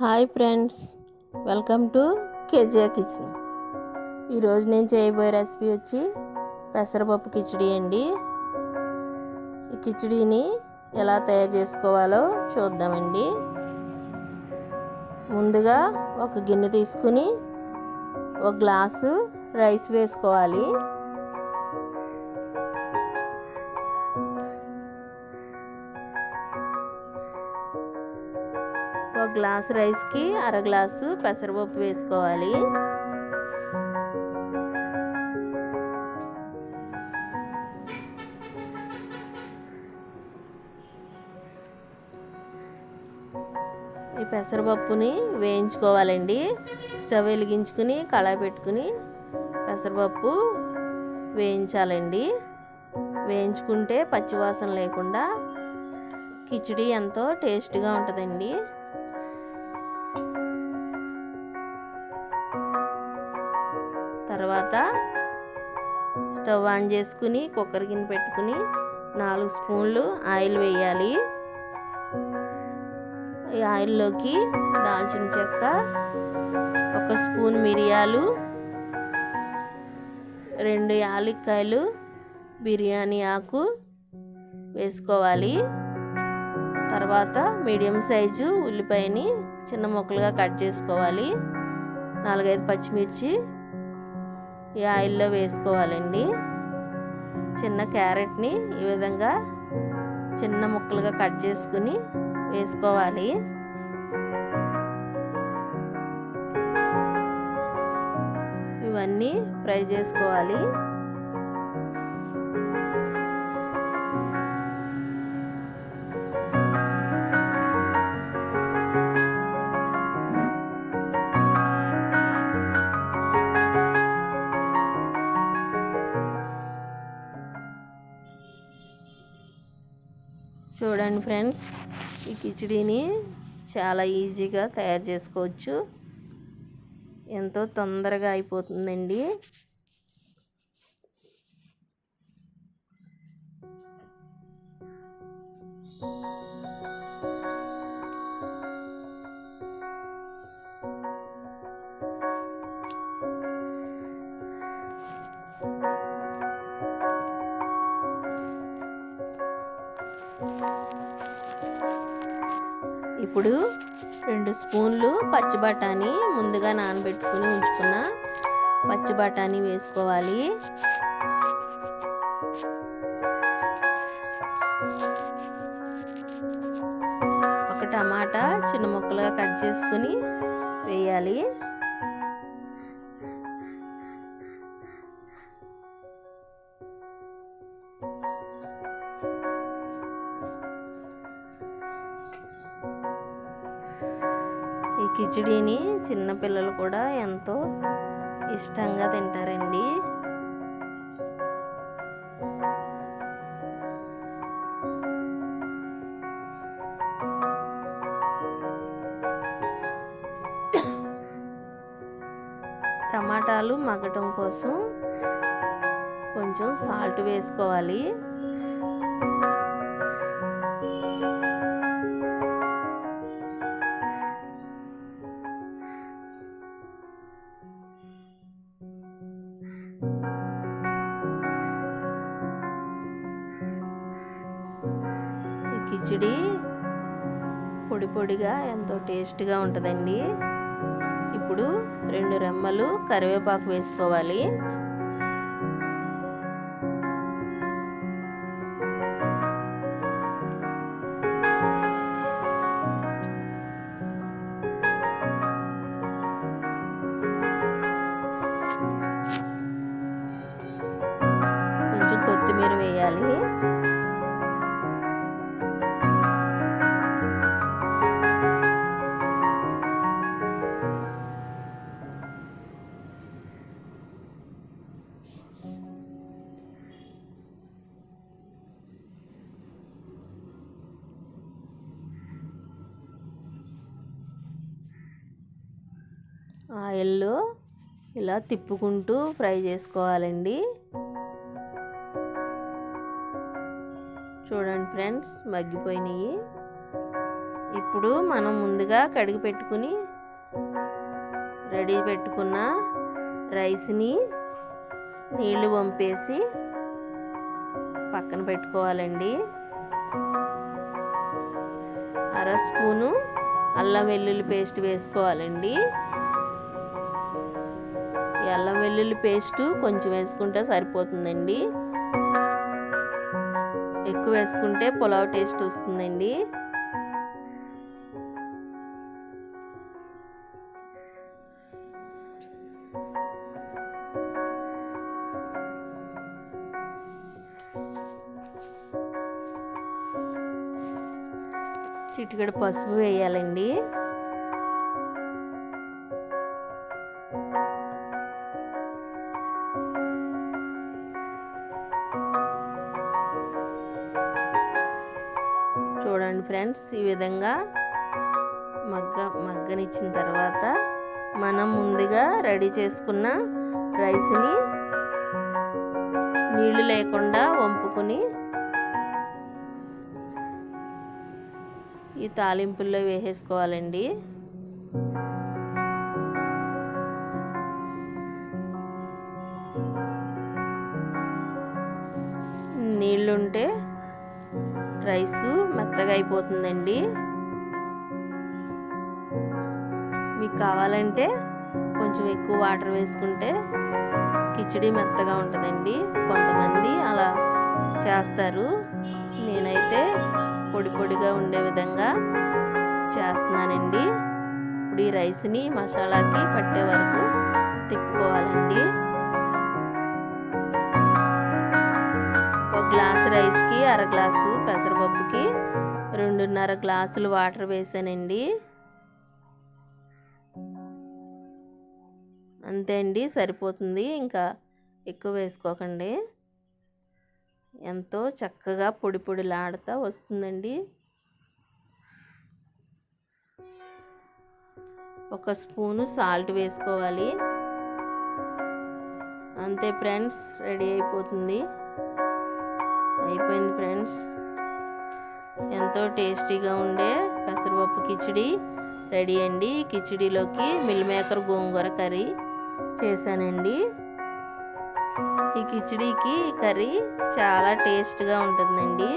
Hi friends, welcome to Kezia kitchen. ఈరోజు నేను చేయబోయే రెసిపీ వచ్చి పెసరపప్పు కిచిడి అండి. ఈ కిచిడిని ఎలా తయారు చేసుకోవాలో చూద్దామండి. ముందుగా ఒక గిన్నె తీసుకుని ఒక గ్లాసు రైస్ వేసుకోవాలి. ఒక గ్లాసు రైస్కి అర గ్లాసు పెసరపప్పు వేసుకోవాలి. ఈ పెసరపప్పుని వేయించుకోవాలండి. స్టవ్ వెలిగించుకుని కళాయి పెట్టుకుని పెసరపప్పు వేయించాలండి. వేయించుకుంటే పచ్చివాసన లేకుండా కిచిడి ఎంతో టేస్ట్గా ఉంటుందండి. తర్వాత స్టవ్ ఆన్ చేసుకుని కుక్కర్ గిన్నె పెట్టుకుని 4 స్పూన్లు ఆయిల్ వేయాలి. ఈ ఆయిల్లోకి దాల్చిన చెక్క, 1 స్పూన్ మిరియాలు, 2 యాలక్కాయలు, బిర్యానీ ఆకు వేసుకోవాలి. తర్వాత మీడియం సైజు ఉల్లిపాయని చిన్న ముక్కలుగా కట్ చేసుకోవాలి. 4-5 పచ్చిమిర్చి ఈ ఆయిల్లో వేసుకోవాలండి. చిన్న క్యారెట్ని ఈ విధంగా చిన్న ముక్కలుగా కట్ చేసుకుని వేసుకోవాలి. ఇవన్నీ ఫ్రై చేసుకోవాలి. చూడండి ఫ్రెండ్స్, ఈ కిచిడిని చాలా ఈజీగా తయారు చేసుకోవచ్చు. ఎంతో తొందరగా అయిపోతుందండి. ఇప్పుడు 2 స్పూన్లు పచ్చి బఠానీ, ముందుగా నానబెట్టుకుని ఉంచుకున్న పచ్చి బఠానీ వేసుకోవాలి. ఒక టమాటా చిన్న ముక్కలుగా కట్ చేసుకుని వేయాలి. ఈ కిచిడిని చిన్నపిల్లలు కూడా ఎంతో ఇష్టంగా తింటారండి. టమాటాలు మగ్గటం కోసం కొంచెం సాల్ట్ వేసుకోవాలి. కిచిడి పొడి పొడిగా ఎంతో టేస్ట్గా ఉంటుందండి. ఇప్పుడు 2 రెమ్మలు కరివేపాకు వేసుకోవాలి. కొంచెం కొత్తిమీర వేయాలి. ఆయిల్లో ఇలా తిప్పుకుంటూ ఫ్రై చేసుకోవాలండి. చూడండి ఫ్రెండ్స్, మగ్గిపోయినాయి. ఈ ఇప్పుడు మనం ముందుగా కడిగి పెట్టుకుని రెడీ పెట్టుకున్న రైస్ని నీళ్లు వంపేసి పక్కన పెట్టుకోవాలండి. అర స్పూను అల్లం వెల్లుల్లి పేస్ట్ వేసుకోవాలండి. ఈ అల్లం వెల్లుల్లి పేస్ట్ కొంచెం వేసుకుంటే సరిపోతుందండి. ఎక్కువ వేసుకుంటే పులావ్ టేస్ట్ వస్తుందండి. చిటికెడు పసుపు వేయాలండి. చూడండి ఫ్రెండ్స్, ఈ విధంగా మగ్గనిచ్చిన తర్వాత మనం ముందుగా రెడీ చేసుకున్న రైస్ని నీళ్లు లేకుండా వంపుకొని ఈ తాలింపుల్లో వేసేసుకోవాలండి. నీళ్ళుంటే రైస్ మెత్తగా అయిపోతుందండి. మీకు కావాలంటే కొంచెం ఎక్కువ వాటర్ వేసుకుంటే కిచిడి మెత్తగా ఉంటుందండి. కొంతమంది అలా చేస్తారు. నేనైతే పొడి పొడిగా ఉండే విధంగా చేస్తున్నానండి. ఇప్పుడు ఈ రైస్ని మసాలాకి పట్టే వరకు తిప్పుకోవాలండి. ఒక గ్లాసు రైస్కి అర గ్లాసు పెసరపప్పుకి 2.5 గ్లాసులు వాటర్ వేసానండి. అంతే అండి, సరిపోతుంది. ఇంకా ఎక్కువ వేసుకోకండి. ఎంతో చక్కగా పొడి పొడిలాడుతూ వస్తుందండి. ఒక స్పూను సాల్ట్ వేసుకోవాలి. అంతే ఫ్రెండ్స్, రెడీ అయిపోయింది ఫ్రెండ్స్. ఎంతో టేస్టీగా ఉండే పెసరపప్పు కిచిడి రెడీ అండి. కిచిడిలోకి మిల్ మేకర్ గోంగూర కర్రీ చేశానండి. ఈ కిచిడీకి కర్రీ చాలా టేస్ట్గా ఉంటుందండి.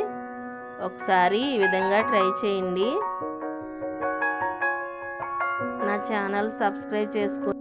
ఒకసారి ఈ విధంగా ట్రై చేయండి. నా ఛానల్ సబ్స్క్రైబ్ చేసుకోండి.